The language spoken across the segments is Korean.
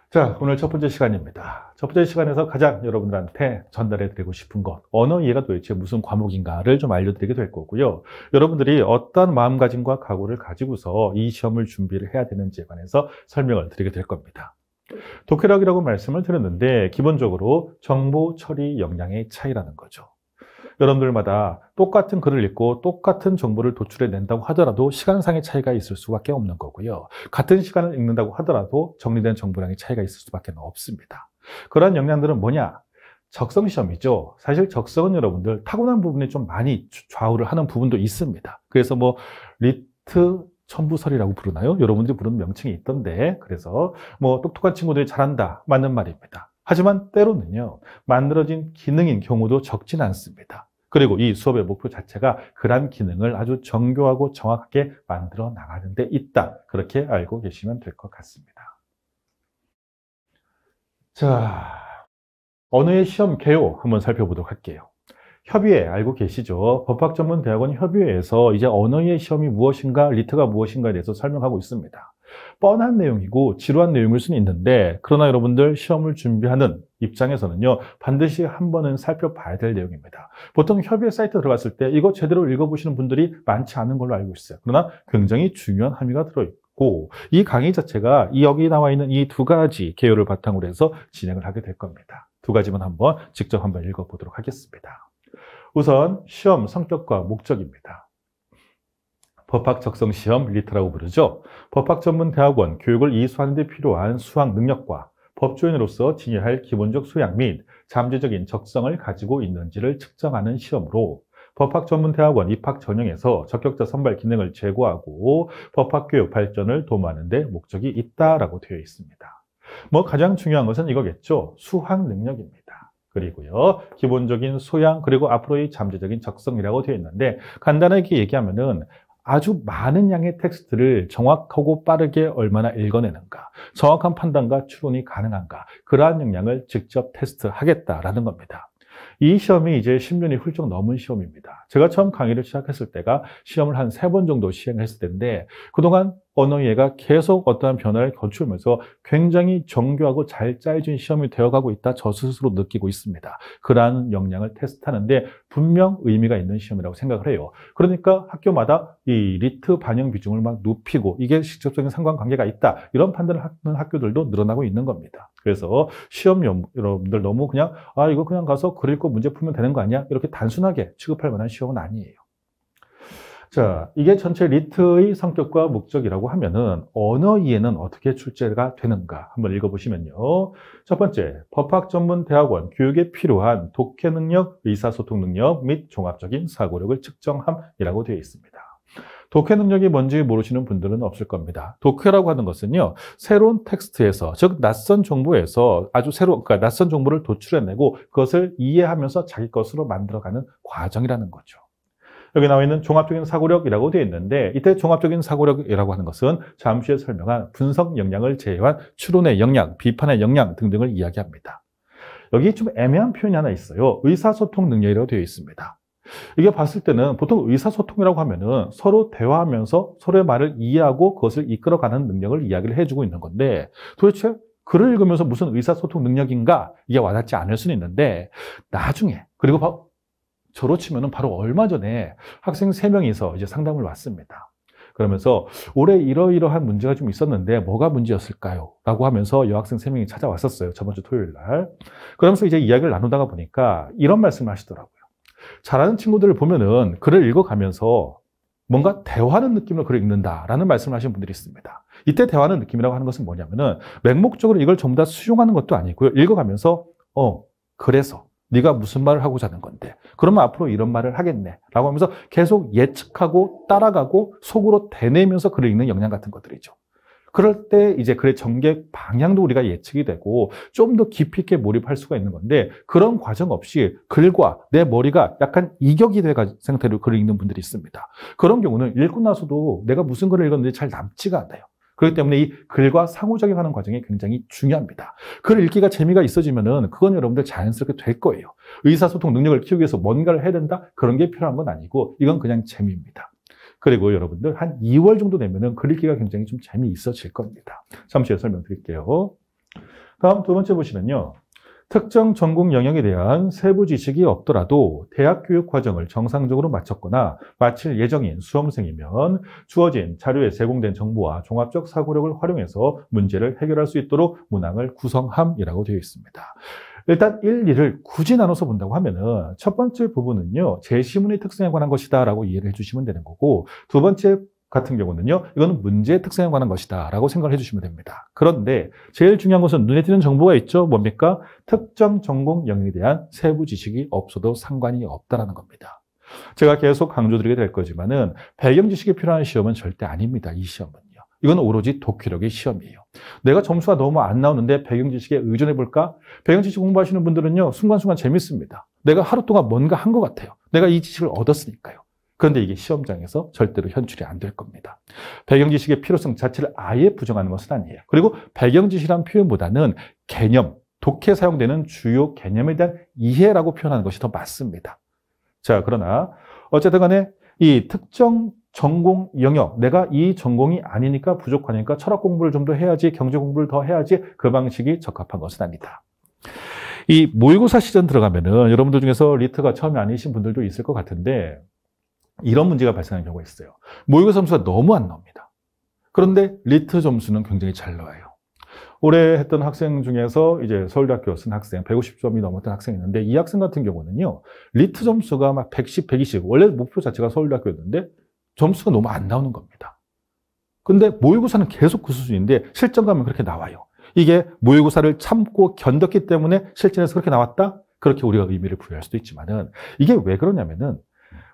자, 오늘 첫 번째 시간입니다. 첫 번째 시간에서 가장 여러분들한테 전달해 드리고 싶은 것, 언어 이해가 도대체 무슨 과목인가를 좀 알려드리게 될 거고요. 여러분들이 어떤 마음가짐과 각오를 가지고서 이 시험을 준비를 해야 되는지에 관해서 설명을 드리게 될 겁니다. 독해력이라고 말씀을 드렸는데 기본적으로 정보 처리 역량의 차이라는 거죠. 여러분들마다 똑같은 글을 읽고 똑같은 정보를 도출해 낸다고 하더라도 시간상의 차이가 있을 수밖에 없는 거고요. 같은 시간을 읽는다고 하더라도 정리된 정보량의 차이가 있을 수밖에 없습니다. 그러한 역량들은 뭐냐? 적성시험이죠. 사실 적성은 여러분들 타고난 부분이 좀 많이 좌우를 하는 부분도 있습니다. 그래서 뭐 리트 첨부설이라고 부르나요? 여러분들이 부르는 명칭이 있던데, 그래서 뭐 똑똑한 친구들이 잘한다, 맞는 말입니다. 하지만 때로는요, 만들어진 기능인 경우도 적진 않습니다. 그리고 이 수업의 목표 자체가 그러한 기능을 아주 정교하고 정확하게 만들어 나가는 데 있다. 그렇게 알고 계시면 될 것 같습니다. 자, 언어의 시험 개요 한번 살펴보도록 할게요. 협의회 알고 계시죠? 법학전문대학원 협의회에서 이제 언어의 시험이 무엇인가, 리트가 무엇인가에 대해서 설명하고 있습니다. 뻔한 내용이고 지루한 내용일 수는 있는데, 그러나 여러분들 시험을 준비하는 입장에서는요, 반드시 한 번은 살펴봐야 될 내용입니다. 보통 협의회 사이트 들어갔을 때 이거 제대로 읽어보시는 분들이 많지 않은 걸로 알고 있어요. 그러나 굉장히 중요한 함의가 들어있고, 이 강의 자체가 여기 나와 있는 이 두 가지 개요를 바탕으로 해서 진행을 하게 될 겁니다. 두 가지만 직접 한번 읽어보도록 하겠습니다. 우선 시험 성격과 목적입니다. 법학 적성 시험 리트라고 부르죠. 법학전문대학원 교육을 이수하는 데 필요한 수학 능력과 법조인으로서 지녀야 할 기본적 소양 및 잠재적인 적성을 가지고 있는지를 측정하는 시험으로 법학전문대학원 입학 전형에서 적격자 선발 기능을 제고하고 법학교육 발전을 도모하는 데 목적이 있다라고 되어 있습니다. 뭐 가장 중요한 것은 이거겠죠. 수학 능력입니다. 그리고요, 기본적인 소양, 그리고 앞으로의 잠재적인 적성이라고 되어 있는데, 간단하게 얘기하면은 아주 많은 양의 텍스트를 정확하고 빠르게 얼마나 읽어내는가, 정확한 판단과 추론이 가능한가, 그러한 역량을 직접 테스트하겠다라는 겁니다. 이 시험이 이제 10년이 훌쩍 넘은 시험입니다. 제가 처음 강의를 시작했을 때가 시험을 한 3번 정도 시행을 했을 텐데, 그동안 언어 이해가 계속 어떠한 변화를 거치면서 굉장히 정교하고 잘 짜여진 시험이 되어가고 있다, 저 스스로 느끼고 있습니다. 그러한 역량을 테스트하는데 분명 의미가 있는 시험이라고 생각을 해요. 그러니까 학교마다 이 리트 반영 비중을 막 높이고 이게 직접적인 상관관계가 있다, 이런 판단을 하는 학교들도 늘어나고 있는 겁니다. 그래서 시험 여러분들 너무 그냥 이거 그냥 가서 글 읽고 문제 풀면 되는 거 아니야? 이렇게 단순하게 취급할 만한 시험은 아니에요. 자, 이게 전체 리트의 성격과 목적이라고 하면은 언어 이해는 어떻게 출제가 되는가 한번 읽어보시면요. 첫 번째, 법학전문대학원 교육에 필요한 독해 능력, 의사소통 능력 및 종합적인 사고력을 측정함이라고 되어 있습니다. 독해 능력이 뭔지 모르시는 분들은 없을 겁니다. 독해라고 하는 것은요, 새로운 텍스트에서, 즉 낯선 정보에서 그러니까 낯선 정보를 도출해내고 그것을 이해하면서 자기 것으로 만들어가는 과정이라는 거죠. 여기 나와 있는 종합적인 사고력이라고 되어 있는데, 이때 종합적인 사고력이라고 하는 것은 잠시 후에 설명한 분석 역량을 제외한 추론의 역량, 비판의 역량 등등을 이야기합니다. 여기 좀 애매한 표현이 하나 있어요. 의사소통 능력이라고 되어 있습니다. 이게 봤을 때는 보통 의사소통이라고 하면은 서로 대화하면서 서로의 말을 이해하고 그것을 이끌어가는 능력을 이야기를 해주고 있는 건데, 도대체 글을 읽으면서 무슨 의사소통 능력인가? 이게 와닿지 않을 수는 있는데, 나중에, 그리고 저로 치면은 바로 얼마 전에 학생 3명이서 이제 상담을 왔습니다. 그러면서 올해 이러이러한 문제가 좀 있었는데 뭐가 문제였을까요? 라고 하면서 여학생 3명이 찾아왔었어요. 저번 주 토요일 날. 그러면서 이제 이야기를 나누다가 보니까 이런 말씀을 하시더라고요. 잘하는 친구들을 보면은 글을 읽어가면서 뭔가 대화하는 느낌으로 글을 읽는다라는 말씀을 하시는 분들이 있습니다. 이때 대화하는 느낌이라고 하는 것은 뭐냐면은 맹목적으로 이걸 전부 다 수용하는 것도 아니고요. 읽어가면서 그래서 네가 무슨 말을 하고자 하는 건데, 그러면 앞으로 이런 말을 하겠네 라고 하면서 계속 예측하고 따라가고 속으로 대내면서 글을 읽는 역량 같은 것들이죠. 그럴 때 이제 글의 전개 방향도 우리가 예측이 되고 좀 더 깊이 있게 몰입할 수가 있는 건데, 그런 과정 없이 글과 내 머리가 약간 이격이 된 상태로 글을 읽는 분들이 있습니다. 그런 경우는 읽고 나서도 내가 무슨 글을 읽었는지 잘 남지가 않아요. 그렇기 때문에 이 글과 상호작용하는 과정이 굉장히 중요합니다. 글 읽기가 재미가 있어지면은 그건 여러분들 자연스럽게 될 거예요. 의사소통 능력을 키우기 위해서 뭔가를 해야 된다? 그런 게 필요한 건 아니고 이건 그냥 재미입니다. 그리고 여러분들 한 2월 정도 되면은 글 읽기가 굉장히 좀 재미있어질 겁니다. 잠시 후에 설명드릴게요. 다음 두 번째 보시면요. 특정 전공 영역에 대한 세부 지식이 없더라도 대학 교육 과정을 정상적으로 마쳤거나 마칠 예정인 수험생이면 주어진 자료에 제공된 정보와 종합적 사고력을 활용해서 문제를 해결할 수 있도록 문항을 구성함이라고 되어 있습니다. 일단 1, 2를 굳이 나눠서 본다고 하면은 첫 번째 부분은요, 제시문의 특성에 관한 것이다 라고 이해를 해주시면 되는 거고, 두 번째 같은 경우는요, 이거는 문제의 특성에 관한 것이다 라고 생각을 해주시면 됩니다. 그런데 제일 중요한 것은 눈에 띄는 정보가 있죠. 뭡니까? 특정 전공 영역에 대한 세부 지식이 없어도 상관이 없다라는 겁니다. 제가 계속 강조드리게 될 거지만은 배경 지식이 필요한 시험은 절대 아닙니다. 이 시험은요. 이건 오로지 독해력의 시험이에요. 내가 점수가 너무 안 나오는데 배경 지식에 의존해 볼까? 배경 지식 공부하시는 분들은요, 순간순간 재밌습니다. 내가 하루 동안 뭔가 한 것 같아요. 내가 이 지식을 얻었으니까요. 그런데 이게 시험장에서 절대로 현출이 안 될 겁니다. 배경 지식의 필요성 자체를 아예 부정하는 것은 아니에요. 그리고 배경 지식이란 표현보다는 개념, 독해에 사용되는 주요 개념에 대한 이해라고 표현하는 것이 더 맞습니다. 자, 그러나 어쨌든 간에 이 특정 전공 영역, 내가 이 전공이 아니니까 부족하니까 철학 공부를 좀 더 해야지, 경제 공부를 더 해야지, 그 방식이 적합한 것은 아니다. 이 모의고사 시즌 들어가면은 여러분들 중에서 리트가 처음이 아니신 분들도 있을 것 같은데 이런 문제가 발생하는 경우가 있어요. 모의고사 점수가 너무 안 나옵니다. 그런데 리트 점수는 굉장히 잘 나와요. 올해 했던 학생 중에서 이제 서울대학교 쓴 학생, 150점이 넘었던 학생이 있는데 이 학생 같은 경우는요, 리트 점수가 막 110, 120, 원래 목표 자체가 서울대학교였는데 점수가 너무 안 나오는 겁니다. 근데 모의고사는 계속 그 수준인데 실전 가면 그렇게 나와요. 이게 모의고사를 참고 견뎠기 때문에 실전에서 그렇게 나왔다? 그렇게 우리가 의미를 부여할 수도 있지만은 이게 왜 그러냐면은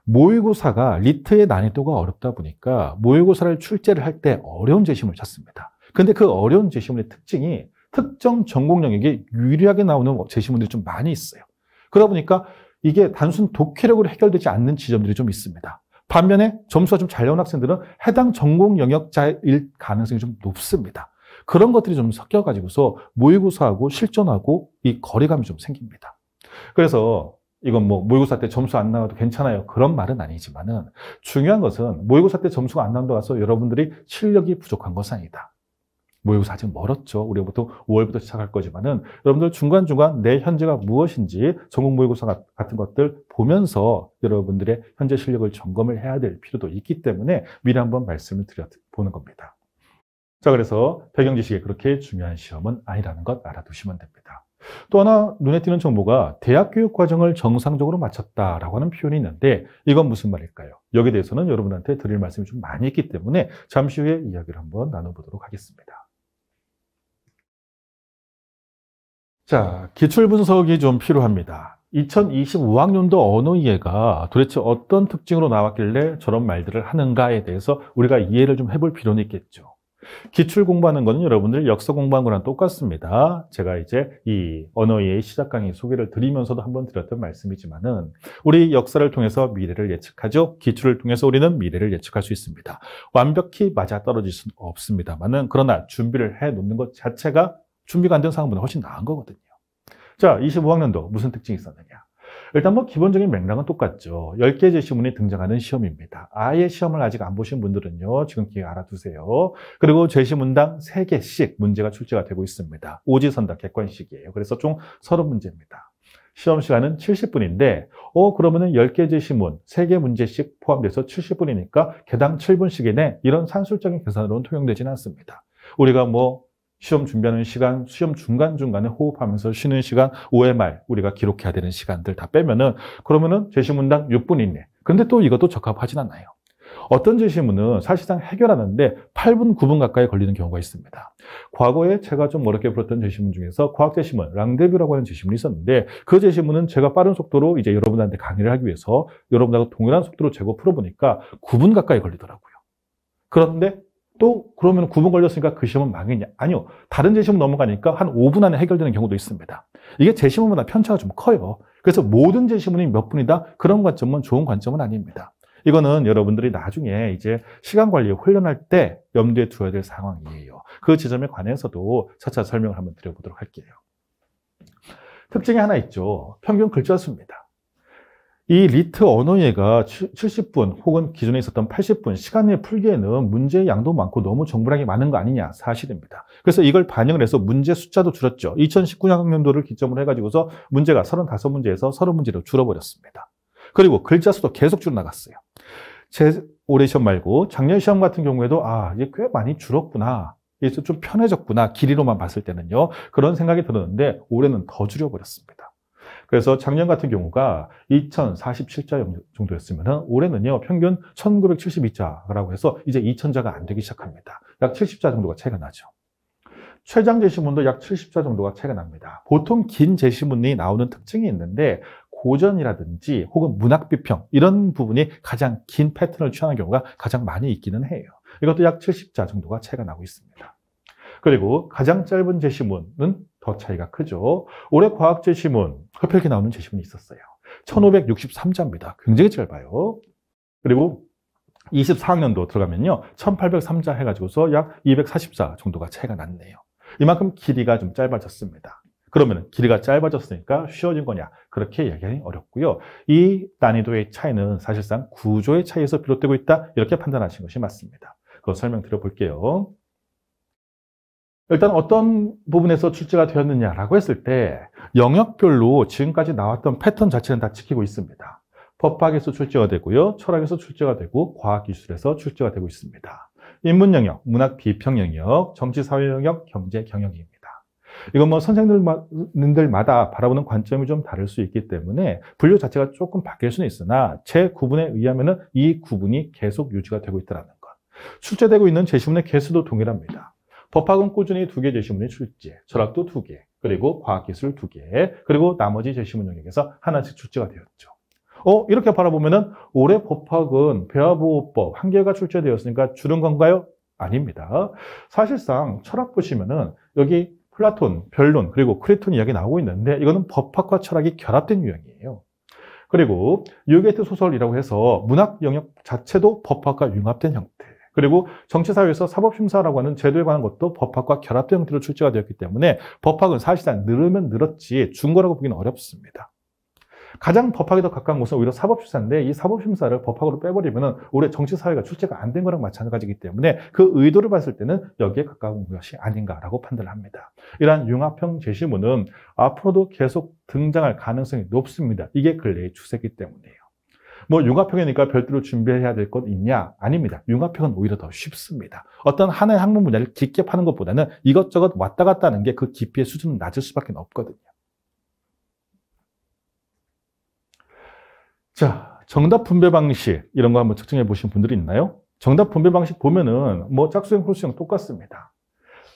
모의고사가 리트의 난이도가 어렵다 보니까 모의고사를 출제를 할 때 어려운 제시문을 찾습니다. 근데 그 어려운 제시문의 특징이 특정 전공 영역에 유리하게 나오는 제시문들이 좀 많이 있어요. 그러다 보니까 이게 단순 독해력으로 해결되지 않는 지점들이 좀 있습니다. 반면에 점수가 좀 잘 나온 학생들은 해당 전공 영역자일 가능성이 좀 높습니다. 그런 것들이 좀 섞여가지고서 모의고사하고 실전하고 이 거리감이 좀 생깁니다. 그래서 이건 뭐 모의고사 때 점수 안 나와도 괜찮아요. 그런 말은 아니지만은 중요한 것은 모의고사 때 점수가 안 나온다고 해서 여러분들이 실력이 부족한 것은 아니다. 모의고사 아직 멀었죠. 우리가 보통 5월부터 시작할 거지만은 여러분들 중간중간 내 현재가 무엇인지 전국 모의고사 같은 것들 보면서 여러분들의 현재 실력을 점검을 해야 될 필요도 있기 때문에 미리 한번 말씀을 드려보는 겁니다. 자, 그래서 배경 지식이 그렇게 중요한 시험은 아니라는 것 알아두시면 됩니다. 또 하나 눈에 띄는 정보가 대학 교육 과정을 정상적으로 마쳤다라고 하는 표현이 있는데 이건 무슨 말일까요? 여기에 대해서는 여러분한테 드릴 말씀이 좀 많이 있기 때문에 잠시 후에 이야기를 한번 나눠보도록 하겠습니다. 자, 기출 분석이 좀 필요합니다. 2025학년도 언어 이해가 도대체 어떤 특징으로 나왔길래 저런 말들을 하는가에 대해서 우리가 이해를 좀 해볼 필요는 있겠죠. 기출 공부하는 거는 여러분들 역사 공부하는 거랑 똑같습니다. 제가 이제 이 언어의 시작 강의 소개를 드리면서도 한번 드렸던 말씀이지만은 우리 역사를 통해서 미래를 예측하죠. 기출을 통해서 우리는 미래를 예측할 수 있습니다. 완벽히 맞아떨어질 수는 없습니다만은 그러나 준비를 해 놓는 것 자체가 준비가 안 된 상황보다 훨씬 나은 거거든요. 자, 25학년도 무슨 특징이 있었느냐? 일단 뭐 기본적인 맥락은 똑같죠. 10개 제시문이 등장하는 시험입니다. 아예 시험을 아직 안 보신 분들은요, 지금 기회 알아두세요. 그리고 제시문당 3개씩 문제가 출제가 되고 있습니다. 오지선다 객관식이에요. 그래서 총 30문제입니다. 시험 시간은 70분인데, 그러면은 10개 제시문, 3개 문제씩 포함돼서 70분이니까 개당 7분씩이네. 이런 산술적인 계산으로는 통용되지는 않습니다. 우리가 뭐 시험 준비하는 시간, 시험 중간중간에 호흡하면서 쉬는 시간, 5회 말 우리가 기록해야 되는 시간들 다 빼면은 그러면은 제시문당 6분 이내. 근데 또 이것도 적합하진 않아요. 어떤 제시문은 사실상 해결하는데 8분, 9분 가까이 걸리는 경우가 있습니다. 과거에 제가 좀 어렵게 풀었던 제시문 중에서 과학 제시문, 랑데뷰라고 하는 제시문이 있었는데 그 제시문은 제가 빠른 속도로 이제 여러분한테 강의를 하기 위해서 여러분하고 동일한 속도로 재고 풀어보니까 9분 가까이 걸리더라고요. 그런데 또 그러면 9분 걸렸으니까 그 시험은 망했냐? 아니요. 다른 제시문 넘어가니까 한 5분 안에 해결되는 경우도 있습니다. 이게 제시문마다 편차가 좀 커요. 그래서 모든 제시문이 몇 분이다? 그런 관점은 좋은 관점은 아닙니다. 이거는 여러분들이 나중에 이제 시간 관리에 훈련할 때 염두에 두어야 될 상황이에요. 그 지점에 관해서도 차차 설명을 한번 드려보도록 할게요. 특징이 하나 있죠. 평균 글자 수입니다. 이 리트 언어예가 70분 혹은 기존에 있었던 80분 시간 내에 풀기에는 문제의 양도 많고 너무 정보량이 많은 거 아니냐 사실입니다. 그래서 이걸 반영을 해서 문제 숫자도 줄였죠. 2019학년도를 기점으로 해가지고서 문제가 35문제에서 30문제로 줄어버렸습니다. 그리고 글자 수도 계속 줄어나갔어요. 올해 시험 말고 작년 시험 같은 경우에도 이게 꽤 많이 줄었구나. 이게 좀 편해졌구나. 길이로만 봤을 때는요. 그런 생각이 들었는데 올해는 더 줄여버렸습니다. 그래서 작년 같은 경우가 2047자 정도였으면 올해는요, 평균 1972자라고 해서 이제 2000자가 안 되기 시작합니다. 약 70자 정도가 차이가 나죠. 최장 제시문도 약 70자 정도가 차이가 납니다. 보통 긴 제시문이 나오는 특징이 있는데 고전이라든지 혹은 문학비평 이런 부분이 가장 긴 패턴을 취하는 경우가 가장 많이 있기는 해요. 이것도 약 70자 정도가 차이가 나고 있습니다. 그리고 가장 짧은 제시문은 더 차이가 크죠. 올해 과학 제시문, 흡혈기 나오는 제시문이 있었어요. 1563자입니다. 굉장히 짧아요. 그리고 24학년도 들어가면요. 1803자 해가지고서 약 240자 정도가 차이가 났네요. 이만큼 길이가 좀 짧아졌습니다. 그러면 길이가 짧아졌으니까 쉬워진 거냐? 그렇게 얘기하기 어렵고요. 이 난이도의 차이는 사실상 구조의 차이에서 비롯되고 있다. 이렇게 판단하신 것이 맞습니다. 그거 설명드려 볼게요. 일단 어떤 부분에서 출제가 되었느냐라고 했을 때 영역별로 지금까지 나왔던 패턴 자체는 다 지키고 있습니다. 법학에서 출제가 되고요. 철학에서 출제가 되고 과학기술에서 출제가 되고 있습니다. 인문 영역, 문학 비평 영역, 정치 사회 영역, 경제 경영입니다. 이건 뭐 선생님들마다 바라보는 관점이 좀 다를 수 있기 때문에 분류 자체가 조금 바뀔 수는 있으나 제 구분에 의하면 이 구분이 계속 유지가 되고 있다는 것. 출제되고 있는 제시문의 개수도 동일합니다. 법학은 꾸준히 2개 제시문이 출제, 철학도 2개, 그리고 과학기술 2개, 그리고 나머지 제시문 영역에서 하나씩 출제가 되었죠. 이렇게 바라보면은 올해 법학은 배아보호법 1개가 출제되었으니까 줄은 건가요? 아닙니다. 사실상 철학 보시면은 여기 플라톤, 변론, 그리고 크리톤 이야기 나오고 있는데 이거는 법학과 철학이 결합된 유형이에요. 그리고 뉴게이트 소설이라고 해서 문학 영역 자체도 법학과 융합된 형태. 그리고 정치사회에서 사법심사라고 하는 제도에 관한 것도 법학과 결합된 형태로 출제가 되었기 때문에 법학은 사실상 늘으면 늘었지 준 거라고 보기는 어렵습니다. 가장 법학에 더 가까운 것은 오히려 사법심사인데 이 사법심사를 법학으로 빼버리면 올해 정치사회가 출제가 안 된 거랑 마찬가지이기 때문에 그 의도를 봤을 때는 여기에 가까운 것이 아닌가라고 판단을 합니다. 이러한 융합형 제시문은 앞으로도 계속 등장할 가능성이 높습니다. 이게 근래의 추세이기 때문이에요. 뭐 융합형이니까 별도로 준비해야 될 것 있냐? 아닙니다. 융합형은 오히려 더 쉽습니다. 어떤 하나의 학문 분야를 깊게 파는 것보다는 이것저것 왔다 갔다 하는 게 그 깊이의 수준은 낮을 수밖에 없거든요. 자, 정답 분배 방식 이런 거 한번 측정해 보신 분들이 있나요? 정답 분배 방식 보면은 뭐 짝수형, 홀수형 똑같습니다.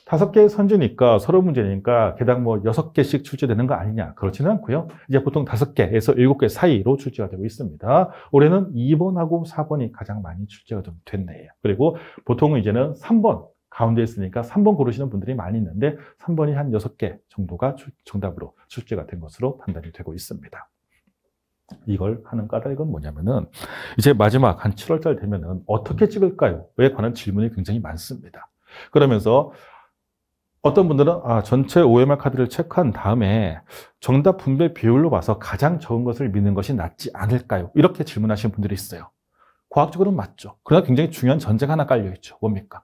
5개의 선지니까 서로 문제니까 개당 뭐 6개씩 출제되는 거 아니냐? 그렇지는 않고요. 이제 보통 5개에서 7개 사이로 출제가 되고 있습니다. 올해는 2번하고 4번이 가장 많이 출제가 좀 됐네요. 그리고 보통은 이제는 3번 가운데 있으니까 3번 고르시는 분들이 많이 있는데 3번이 한 6개 정도가 정답으로 출제가 된 것으로 판단이 되고 있습니다. 이걸 하는 까닭은 뭐냐면은 이제 마지막 한 7월달 되면은 어떻게 찍을까요?에 관한 질문이 굉장히 많습니다. 그러면서 어떤 분들은 전체 OMR 카드를 체크한 다음에 정답 분배 비율로 봐서 가장 적은 것을 믿는 것이 낫지 않을까요? 이렇게 질문하시는 분들이 있어요. 과학적으로는 맞죠. 그러나 굉장히 중요한 전제가 하나 깔려있죠. 뭡니까?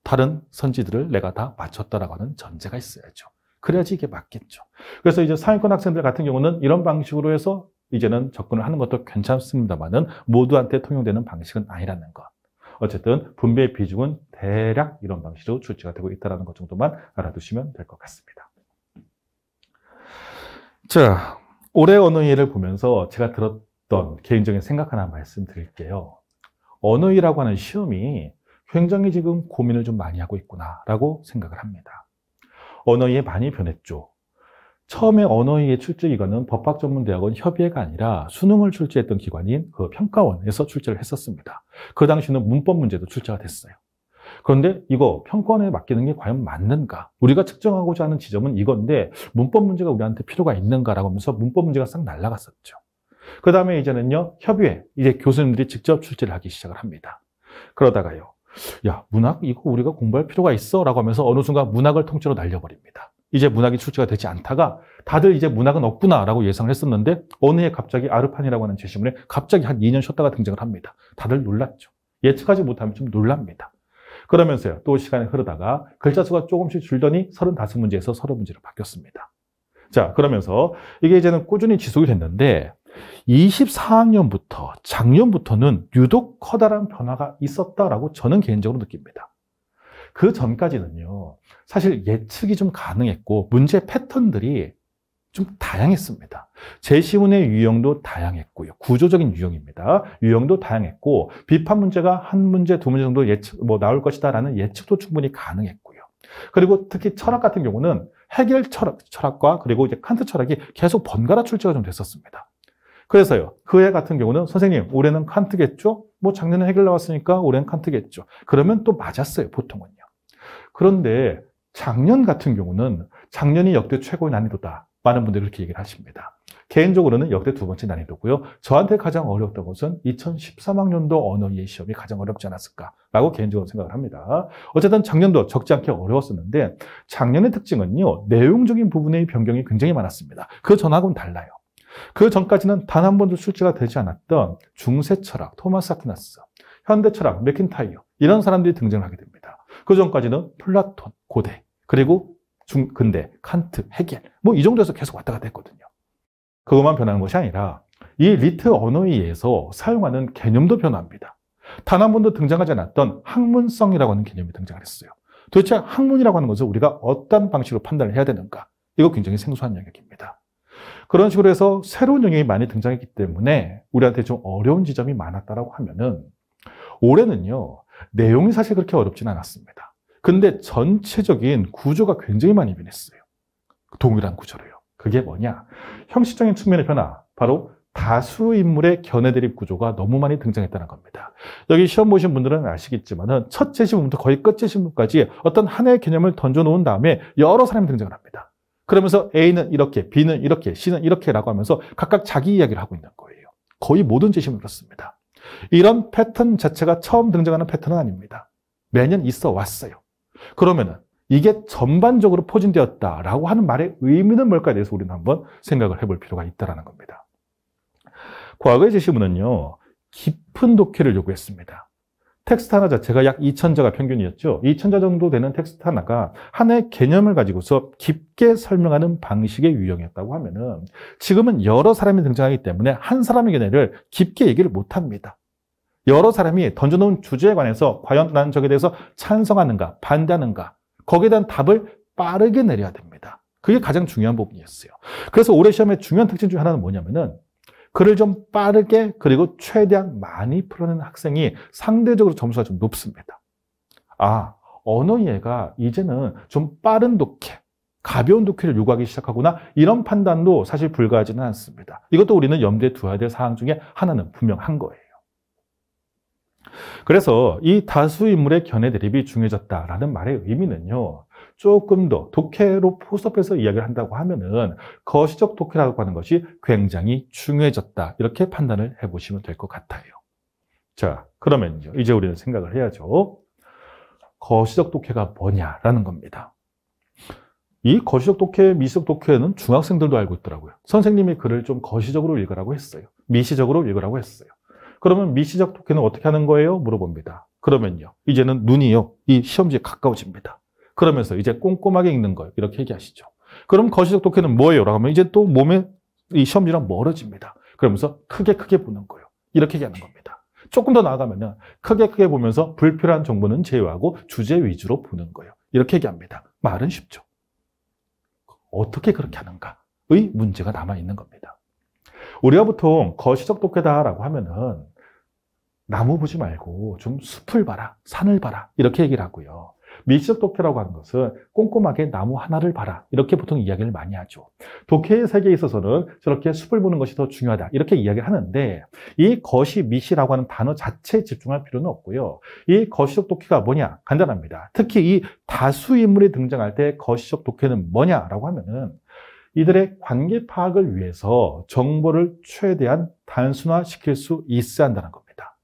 다른 선지들을 내가 다 맞췄다라고 하는 전제가 있어야죠. 그래야지 이게 맞겠죠. 그래서 이제 상위권 학생들 같은 경우는 이런 방식으로 해서 이제는 접근을 하는 것도 괜찮습니다만은 모두한테 통용되는 방식은 아니라는 것. 어쨌든 분배의 비중은 대략 이런 방식으로 출제가 되고 있다는 것 정도만 알아두시면 될 것 같습니다. 자, 올해 언어예를 보면서 제가 들었던 개인적인 생각 하나 말씀드릴게요. 언어예라고 하는 시험이 굉장히 지금 고민을 좀 많이 하고 있구나라고 생각을 합니다. 언어예 많이 변했죠. 처음에 언어예 출제 기관은 법학전문대학원 협의회가 아니라 수능을 출제했던 기관인 그 평가원에서 출제를 했었습니다. 그 당시는 문법 문제도 출제가 됐어요. 그런데 이거 평가원에 맡기는 게 과연 맞는가? 우리가 측정하고자 하는 지점은 이건데 문법 문제가 우리한테 필요가 있는가라고 하면서 문법 문제가 싹 날아갔었죠. 그 다음에 이제는요, 협의회, 이제 교수님들이 직접 출제를 하기 시작을 합니다. 그러다가요, 야, 문학? 이거 우리가 공부할 필요가 있어? 라고 하면서 어느 순간 문학을 통째로 날려버립니다. 이제 문학이 출제가 되지 않다가 다들 이제 문학은 없구나라고 예상을 했었는데 어느 해 갑자기 아르판이라고 하는 제시문에 갑자기 한 2년 쉬었다가 등장을 합니다. 다들 놀랐죠. 예측하지 못하면 좀 놀랍니다. 그러면서요, 또 시간이 흐르다가 글자 수가 조금씩 줄더니 35문제에서 30문제로 바뀌었습니다. 자, 그러면서 이게 이제는 꾸준히 지속이 됐는데 24학년부터 작년부터는 유독 커다란 변화가 있었다라고 저는 개인적으로 느낍니다. 그 전까지는요, 사실 예측이 좀 가능했고 문제 패턴들이 좀 다양했습니다. 제시문의 유형도 다양했고요. 구조적인 유형입니다. 유형도 다양했고 비판 문제가 한 문제, 두 문제 정도 예측 나올 것이다라는 예측도 충분히 가능했고요. 그리고 특히 철학 같은 경우는 해겔 철학과 그리고 이제 칸트 철학이 계속 번갈아 출제가 좀 됐었습니다. 그래서요, 그 해 같은 경우는 선생님 올해는 칸트겠죠? 작년에 해겔 나왔으니까 올해는 칸트겠죠. 그러면 또 맞았어요, 보통은요. 그런데 작년 같은 경우는 작년이 역대 최고의 난이도다. 많은 분들이 그렇게 얘기를 하십니다. 개인적으로는 역대 두 번째 난이도고요. 저한테 가장 어려웠던 것은 2013학년도 언어 이해 시험이 가장 어렵지 않았을까라고 개인적으로 생각을 합니다. 어쨌든 작년도 적지 않게 어려웠었는데 작년의 특징은요, 내용적인 부분의 변경이 굉장히 많았습니다. 그 전하고는 달라요. 그 전까지는 단 한 번도 출제가 되지 않았던 중세 철학, 토마스 아퀴나스, 현대 철학, 맥킨타이어 이런 사람들이 등장을 하게 됩니다. 그 전까지는 플라톤, 고대, 그리고 근대, 칸트, 해겔 이 정도에서 계속 왔다 갔다 했거든요. 그것만 변하는 것이 아니라 이 리트 언어에 의해서 사용하는 개념도 변화합니다. 단 한 번도 등장하지 않았던 학문성이라고 하는 개념이 등장을 했어요. 도대체 학문이라고 하는 것을 우리가 어떤 방식으로 판단을 해야 되는가? 이거 굉장히 생소한 영역입니다. 그런 식으로 해서 새로운 영역이 많이 등장했기 때문에 우리한테 좀 어려운 지점이 많았다라고 하면은 올해는요, 내용이 사실 그렇게 어렵진 않았습니다. 근데 전체적인 구조가 굉장히 많이 변했어요. 동일한 구조로요. 그게 뭐냐? 형식적인 측면의 변화, 바로 다수 인물의 견해대립 구조가 너무 많이 등장했다는 겁니다. 여기 시험 보신 분들은 아시겠지만은 첫 제시문부터 거의 끝 제시문까지 어떤 하나의 개념을 던져놓은 다음에 여러 사람이 등장을 합니다. 그러면서 A는 이렇게, B는 이렇게, C는 이렇게라고 하면서 각각 자기 이야기를 하고 있는 거예요. 거의 모든 제시문이 그렇습니다. 이런 패턴 자체가 처음 등장하는 패턴은 아닙니다. 매년 있어 왔어요. 그러면은 이게 전반적으로 포진되었다라고 하는 말의 의미는 뭘까에 대해서 우리는 한번 생각을 해볼 필요가 있다는 겁니다. 과거의 제시문은요, 깊은 독해를 요구했습니다. 텍스트 하나 자체가 약 2000자가 평균이었죠. 2000자 정도 되는 텍스트 하나가 하나의 개념을 가지고서 깊게 설명하는 방식의 유형이었다고 하면은 지금은 여러 사람이 등장하기 때문에 한 사람의 견해를 깊게 얘기를 못합니다. 여러 사람이 던져놓은 주제에 관해서 과연 난 저기에 대해서 찬성하는가, 반대하는가, 거기에 대한 답을 빠르게 내려야 됩니다. 그게 가장 중요한 부분이었어요. 그래서 올해 시험의 중요한 특징 중 하나는 뭐냐면은 글을 좀 빠르게 그리고 최대한 많이 풀어내는 학생이 상대적으로 점수가 좀 높습니다. 언어 이해가 이제는 좀 빠른 독해, 가벼운 독해를 요구하기 시작하구나, 이런 판단도 사실 불가하지는 않습니다. 이것도 우리는 염두에 두어야 될 사항 중에 하나는 분명한 거예요. 그래서 이 다수 인물의 견해 대립이 중요해졌다라는 말의 의미는요, 조금 더 독해로 포섭해서 이야기를 한다고 하면은 거시적 독해라고 하는 것이 굉장히 중요해졌다, 이렇게 판단을 해보시면 될 것 같아요. 자, 그러면요, 이제 우리는 생각을 해야죠. 거시적 독해가 뭐냐라는 겁니다. 이 거시적 독해, 미시적 독해는 중학생들도 알고 있더라고요. 선생님이 글을 좀 거시적으로 읽으라고 했어요. 미시적으로 읽으라고 했어요. 그러면 미시적 독해는 어떻게 하는 거예요? 물어봅니다. 그러면요, 이제는 눈이요, 이 시험지에 가까워집니다. 그러면서 이제 꼼꼼하게 읽는 거예요. 이렇게 얘기하시죠. 그럼 거시적 독해는 뭐예요? 라고 하면 이제 또 몸에 이 시험지랑 멀어집니다. 그러면서 크게 보는 거예요. 이렇게 얘기하는 겁니다. 조금 더 나아가면은 크게 보면서 불필요한 정보는 제외하고 주제 위주로 보는 거예요. 이렇게 얘기합니다. 말은 쉽죠. 어떻게 그렇게 하는가의 문제가 남아있는 겁니다. 우리가 보통 거시적 독해다라고 하면은 나무 보지 말고 좀 숲을 봐라, 산을 봐라, 이렇게 얘기를 하고요. 미시적 독해라고 하는 것은 꼼꼼하게 나무 하나를 봐라, 이렇게 보통 이야기를 많이 하죠. 독해의 세계에 있어서는 저렇게 숲을 보는 것이 더 중요하다, 이렇게 이야기를 하는데 이 거시, 미시라고 하는 단어 자체에 집중할 필요는 없고요. 이 거시적 독해가 뭐냐? 간단합니다. 특히 이 다수 인물이 등장할 때 거시적 독해는 뭐냐라고 하면은 이들의 관계 파악을 위해서 정보를 최대한 단순화시킬 수 있어야 한다는 겁니다.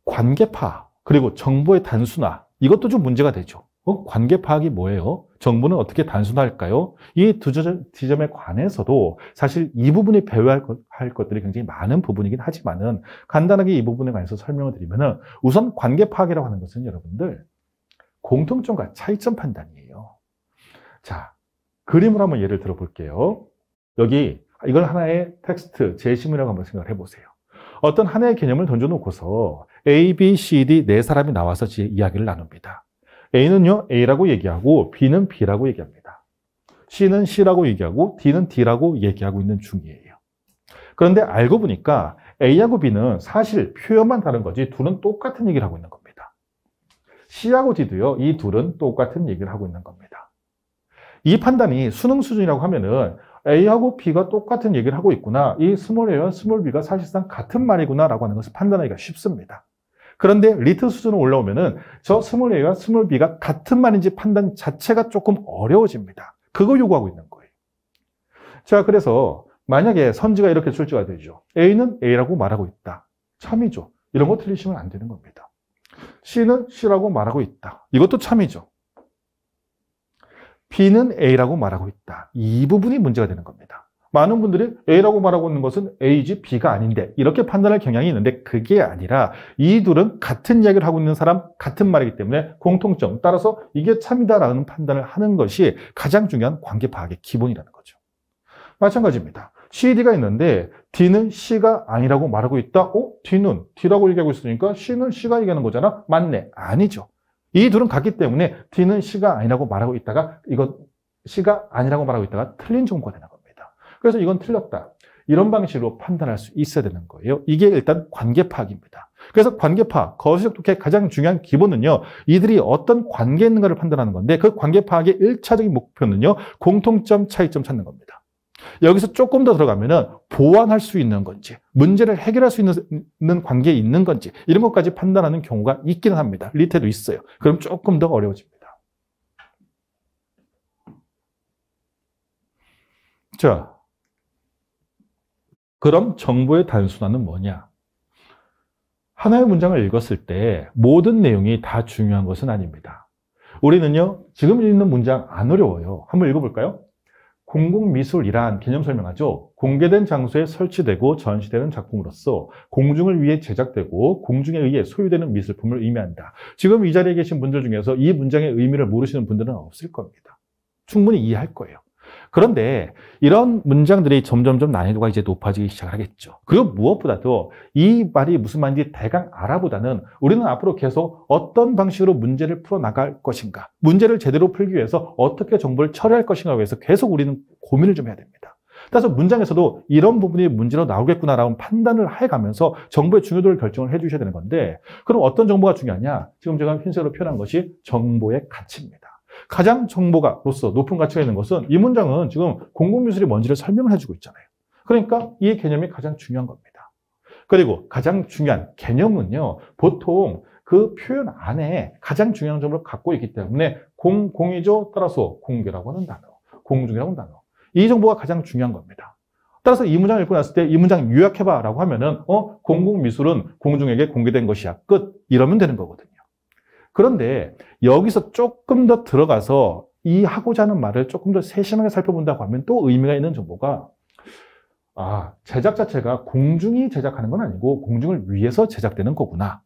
관계 파악, 그리고 정보의 단순화, 이것도 좀 문제가 되죠. 관계 파악이 뭐예요? 정보는 어떻게 단순할까요? 이 두 지점에 관해서도 사실 이 부분이 배워야 할 것들이 굉장히 많은 부분이긴 하지만은 간단하게 이 부분에 관해서 설명을 드리면은 우선 관계 파악이라고 하는 것은 여러분들 공통점과 차이점 판단이에요. 자, 그림을 한번 예를 들어 볼게요. 여기 이걸 하나의 텍스트, 제시문이라고 한번 생각을 해보세요. 어떤 하나의 개념을 던져놓고서 A, B, C, D 네 사람이 나와서 이야기를 나눕니다. A는요, A라고 얘기하고 B는 B라고 얘기합니다. C는 C라고 얘기하고 D는 D라고 얘기하고 있는 중이에요. 그런데 알고 보니까 A하고 B는 사실 표현만 다른 거지 둘은 똑같은 얘기를 하고 있는 겁니다. C하고 D도요, 이 둘은 똑같은 얘기를 하고 있는 겁니다. 이 판단이 수능 수준이라고 하면은 A하고 B가 똑같은 얘기를 하고 있구나. 이 스몰 A와 스몰 B가 사실상 같은 말이구나 라고 하는 것을 판단하기가 쉽습니다. 그런데 리트 수준으로 올라오면은 저 스몰 A와 스몰 B가 같은 말인지 판단 자체가 조금 어려워집니다. 그거 요구하고 있는 거예요. 자, 그래서 만약에 선지가 이렇게 출제가 되죠. A는 A라고 말하고 있다. 참이죠. 이런 거 틀리시면 안 되는 겁니다. C는 C라고 말하고 있다. 이것도 참이죠. B는 A라고 말하고 있다. 이 부분이 문제가 되는 겁니다. 많은 분들이 A라고 말하고 있는 것은 A지 B가 아닌데 이렇게 판단할 경향이 있는데 그게 아니라 이 둘은 같은 이야기를 하고 있는 사람, 같은 말이기 때문에 공통점, 따라서 이게 참이다라는 판단을 하는 것이 가장 중요한 관계 파악의 기본이라는 거죠. 마찬가지입니다. C, D가 있는데 D는 C가 아니라고 말하고 있다. D는 D라고 얘기하고 있으니까 C는 C가 얘기하는 거잖아. 맞네. 아니죠. 이 둘은 같기 때문에 D는 C가 아니라고 말하고 있다가 이거 C가 아니라고 말하고 있다가 틀린 정보가 되는 겁니다. 그래서 이건 틀렸다. 이런 방식으로 판단할 수 있어야 되는 거예요. 이게 일단 관계 파악입니다. 그래서 관계 파악, 거시적 독해의 가장 중요한 기본은요. 이들이 어떤 관계에 있는가를 판단하는 건데 그 관계 파악의 1차적인 목표는요. 공통점, 차이점 찾는 겁니다. 여기서 조금 더 들어가면은 보완할 수 있는 건지, 문제를 해결할 수 있는 관계에 있는 건지 이런 것까지 판단하는 경우가 있기는 합니다. 리테도 있어요. 그럼 조금 더 어려워집니다. 자, 그럼 정보의 단순화는 뭐냐? 하나의 문장을 읽었을 때 모든 내용이 다 중요한 것은 아닙니다. 우리는요, 지금 읽는 문장 안 어려워요. 한번 읽어볼까요? 공공미술이란 개념 설명하죠. 공개된 장소에 설치되고 전시되는 작품으로서 공중을 위해 제작되고 공중에 의해 소유되는 미술품을 의미한다. 지금 이 자리에 계신 분들 중에서 이 문장의 의미를 모르시는 분들은 없을 겁니다. 충분히 이해할 거예요. 그런데 이런 문장들이 점점점 난이도가 이제 높아지기 시작하겠죠. 그리고 무엇보다도 이 말이 무슨 말인지 대강 알아보다는 우리는 앞으로 계속 어떤 방식으로 문제를 풀어나갈 것인가, 문제를 제대로 풀기 위해서 어떻게 정보를 처리할 것인가에 대해서 계속 우리는 고민을 좀 해야 됩니다. 따라서 문장에서도 이런 부분이 문제로 나오겠구나라는 판단을 해가면서 정보의 중요도를 결정을 해주셔야 되는 건데, 그럼 어떤 정보가 중요하냐? 지금 제가 흰색으로 표현한 것이 정보의 가치입니다. 가장 정보가로서 높은 가치가 있는 것은 이 문장은 지금 공공미술이 뭔지를 설명을 해주고 있잖아요. 그러니까 이 개념이 가장 중요한 겁니다. 그리고 가장 중요한 개념은요, 보통 그 표현 안에 가장 중요한 점을 갖고 있기 때문에 공이죠. 따라서 공개라고 하는 단어, 공중이라고 하는 단어. 이 정보가 가장 중요한 겁니다. 따라서 이 문장을 읽고 났을 때 이 문장 요약해봐 라고 하면은 공공미술은 공중에게 공개된 것이야. 끝. 이러면 되는 거거든요. 그런데 여기서 조금 더 들어가서 이 하고자 하는 말을 조금 더 세심하게 살펴본다고 하면 또 의미가 있는 정보가, 제작 자체가 공중이 제작하는 건 아니고 공중을 위해서 제작되는 거구나.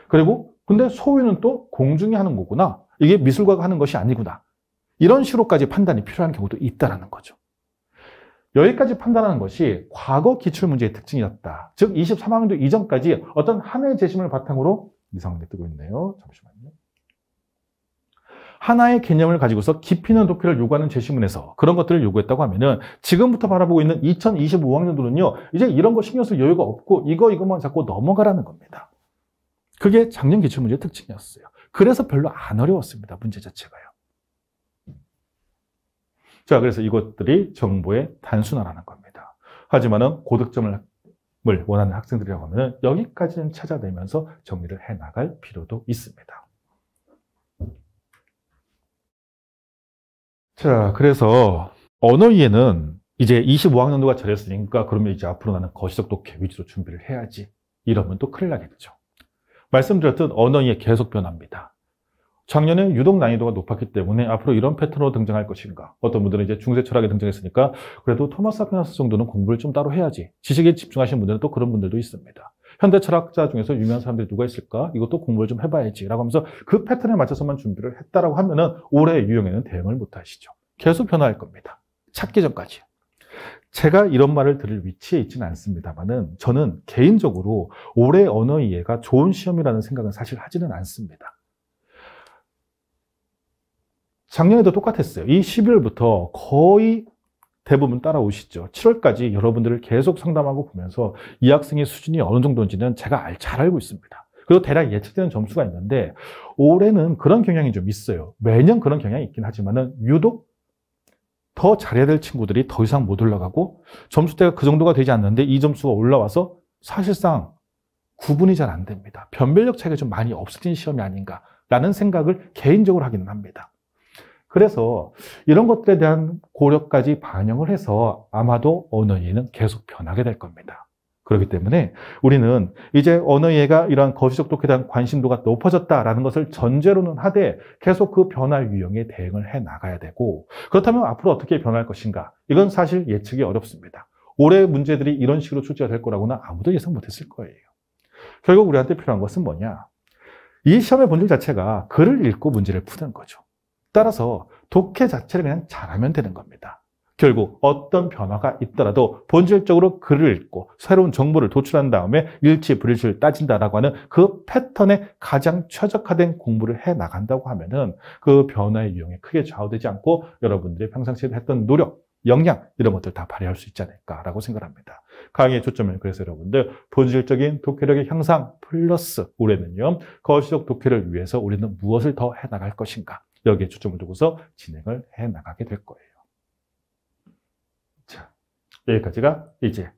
그리고 근데 소유는 또 공중이 하는 거구나. 이게 미술가가 하는 것이 아니구나. 이런 식으로까지 판단이 필요한 경우도 있다는 거죠. 여기까지 판단하는 것이 과거 기출문제의 특징이었다. 즉 23학년도 이전까지 어떤 하나의 제시문을 바탕으로 이상하게 뜨고 있네요. 잠시만요. 하나의 개념을 가지고서 깊이 있는 독해를 요구하는 제시문에서 그런 것들을 요구했다고 하면은 지금부터 바라보고 있는 2025학년도는요, 이제 이런 거 신경 쓸 여유가 없고 이것만 자꾸 넘어가라는 겁니다. 그게 작년 기출문제의 특징이었어요. 그래서 별로 안 어려웠습니다. 문제 자체가요. 자, 그래서 이것들이 정보의 단순화라는 겁니다. 하지만은 고득점을 원하는 학생들이라고 하면 여기까지는 찾아내면서 정리를 해나갈 필요도 있습니다. 자, 그래서 언어위에는 이제 25학년도가 저랬으니까 그러면 이제 앞으로 나는 거시적 독해 위주로 준비를 해야지. 이러면 또 큰일 나겠죠. 말씀드렸듯 언어위에 계속 변합니다. 작년에 유독 난이도가 높았기 때문에 앞으로 이런 패턴으로 등장할 것인가. 어떤 분들은 이제 중세 철학에 등장했으니까 그래도 토마스 아퀴나스 정도는 공부를 좀 따로 해야지. 지식에 집중하시는 분들은 또 그런 분들도 있습니다. 현대 철학자 중에서 유명한 사람들이 누가 있을까? 이것도 공부를 좀 해봐야지. 라고 하면서 그 패턴에 맞춰서만 준비를 했다라고 하면은 올해 유형에는 대응을 못 하시죠. 계속 변화할 겁니다. 찾기 전까지. 제가 이런 말을 들을 위치에 있지는 않습니다만은 저는 개인적으로 올해 언어 이해가 좋은 시험이라는 생각은 사실 하지는 않습니다. 작년에도 똑같았어요. 이 12월부터 거의 대부분 따라오시죠. 7월까지 여러분들을 계속 상담하고 보면서 이 학생의 수준이 어느 정도인지는 제가 잘 알고 있습니다. 그리고 대략 예측되는 점수가 있는데 올해는 그런 경향이 좀 있어요. 매년 그런 경향이 있긴 하지만은 유독 더 잘해야 될 친구들이 더 이상 못 올라가고 점수대가 그 정도가 되지 않는데 이 점수가 올라와서 사실상 구분이 잘 안 됩니다. 변별력 차이가 좀 많이 없어진 시험이 아닌가라는 생각을 개인적으로 하기는 합니다. 그래서 이런 것들에 대한 고려까지 반영을 해서 아마도 언어 이해는 계속 변하게 될 겁니다. 그렇기 때문에 우리는 이제 언어 이해가 이러한 거시적 독해에 대한 관심도가 높아졌다라는 것을 전제로는 하되 계속 그 변화 유형에 대응을 해 나가야 되고 그렇다면 앞으로 어떻게 변할 것인가? 이건 사실 예측이 어렵습니다. 올해 문제들이 이런 식으로 출제가 될 거라고는 아무도 예상 못했을 거예요. 결국 우리한테 필요한 것은 뭐냐? 이 시험의 본질 자체가 글을 읽고 문제를 푸는 거죠. 따라서 독해 자체를 그냥 잘하면 되는 겁니다. 결국 어떤 변화가 있더라도 본질적으로 글을 읽고 새로운 정보를 도출한 다음에 일치, 불일치를 따진다라고 하는 그 패턴에 가장 최적화된 공부를 해 나간다고 하면은 그 변화의 유형에 크게 좌우되지 않고 여러분들이 평상시에 했던 노력, 역량 이런 것들 다 발휘할 수 있지 않을까라고 생각합니다. 강의의 초점은 그래서 여러분들 본질적인 독해력의 향상 플러스 올해는요 거시적 독해를 위해서 우리는 무엇을 더 해 나갈 것인가 여기에 초점을 두고서 진행을 해 나가게 될 거예요. 자, 여기까지가 이제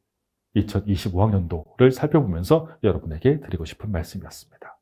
2025학년도를 살펴보면서 여러분에게 드리고 싶은 말씀이었습니다.